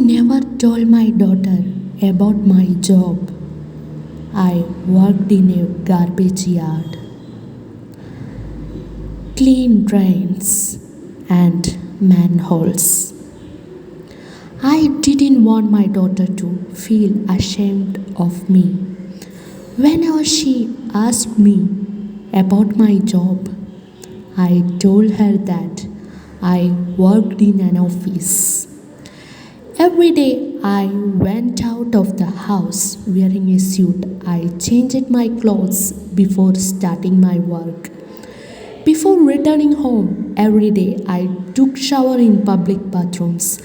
never told my daughter about my job. I worked in a garbage yard, clean drains, and manholes. I didn't want my daughter to feel ashamed of me. Whenever she asked me about my job, I told her that I worked in an office. Every day I went out of the house wearing a suit. I changed my clothes before starting my work. Before returning home every day, I took shower in public bathrooms.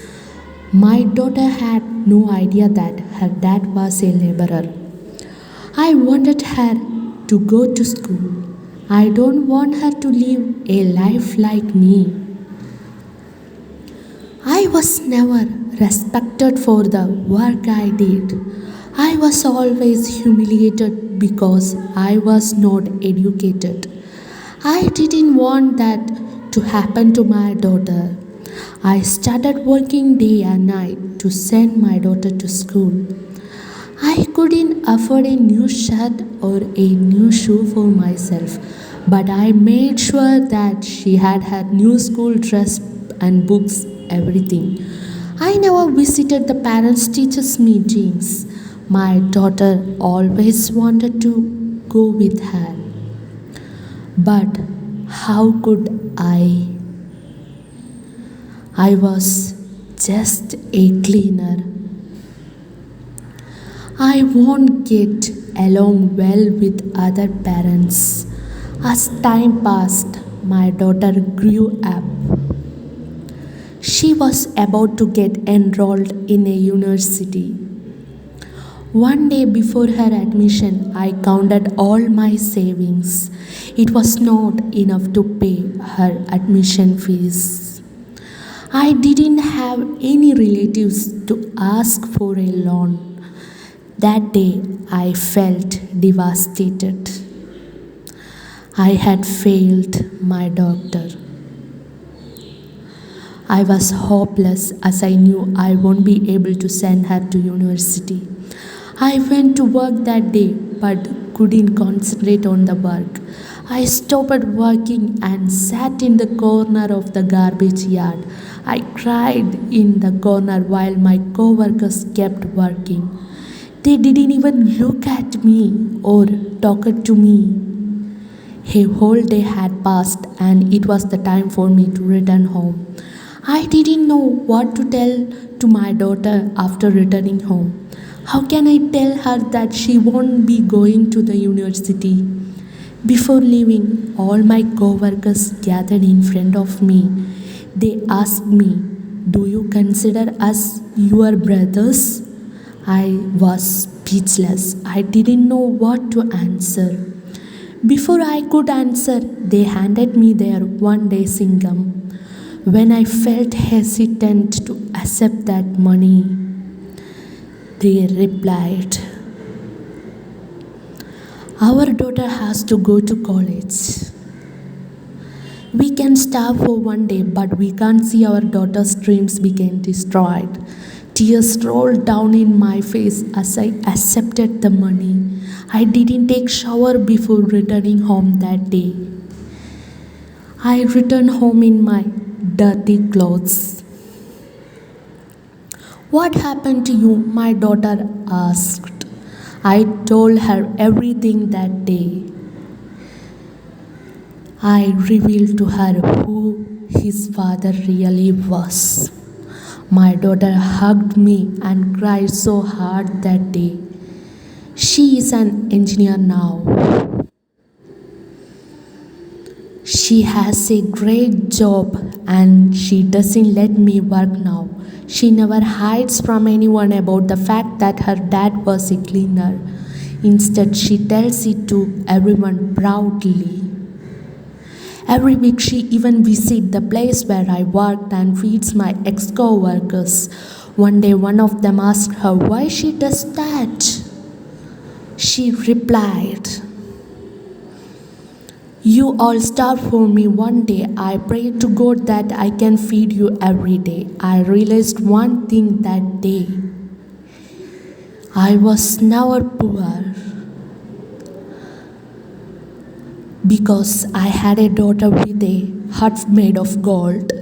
My daughter had no idea that her dad was a laborer. I wanted her to go to school. I don't want her to live a life like me. I was never respected for the work I did. I was always humiliated because I was not educated. I didn't want that to happen to my daughter. I started working day and night to send my daughter to school. I couldn't afford a new shirt or a new shoe for myself, but I made sure that she had her new school dress and books, everything. I never visited the parents teachers meetings. My daughter always wanted to go with her. But how could I? I was just a cleaner. I won't get along well with other parents. As time passed, my daughter grew up. She was about to get enrolled in a university. One day before her admission, I counted all my savings. It was not enough to pay her admission fees. I didn't have any relatives to ask for a loan. That day, I felt devastated. I had failed my doctor. I was hopeless as I knew I won't be able to send her to university. I went to work that day but couldn't concentrate on the work. I stopped working and sat in the corner of the garbage yard. I cried in the corner while my co-workers kept working. They didn't even look at me or talk to me. A whole day had passed and it was the time for me to return home. I didn't know what to tell to my daughter after returning home. How can I tell her that she won't be going to the university? Before leaving, all my co-workers gathered in front of me. They asked me, "Do you consider us your brothers?" I was speechless. I didn't know what to answer. Before I could answer, they handed me their one-day's income. When I felt hesitant to accept that money, they replied, "Our daughter has to go to college. We can starve for one day, but we can't see our daughter's dreams being destroyed." Tears rolled down in my face as I accepted the money. I didn't take shower before returning home that day. I returned home in my dirty clothes. "What happened to you?" my daughter asked. I told her everything that day. I revealed to her who his father really was. My daughter hugged me and cried so hard that day. She is an engineer now. She has a great job and she doesn't let me work now. She never hides from anyone about the fact that her dad was a cleaner. Instead, she tells it to everyone proudly. Every week she even visits the place where I worked and feeds my ex-co-workers. One day one of them asked her why she does that. She replied, You all starved for me one day. I prayed to God that I can feed you every day. I realized one thing that day. I was never poor because I had a daughter with a heart made of gold.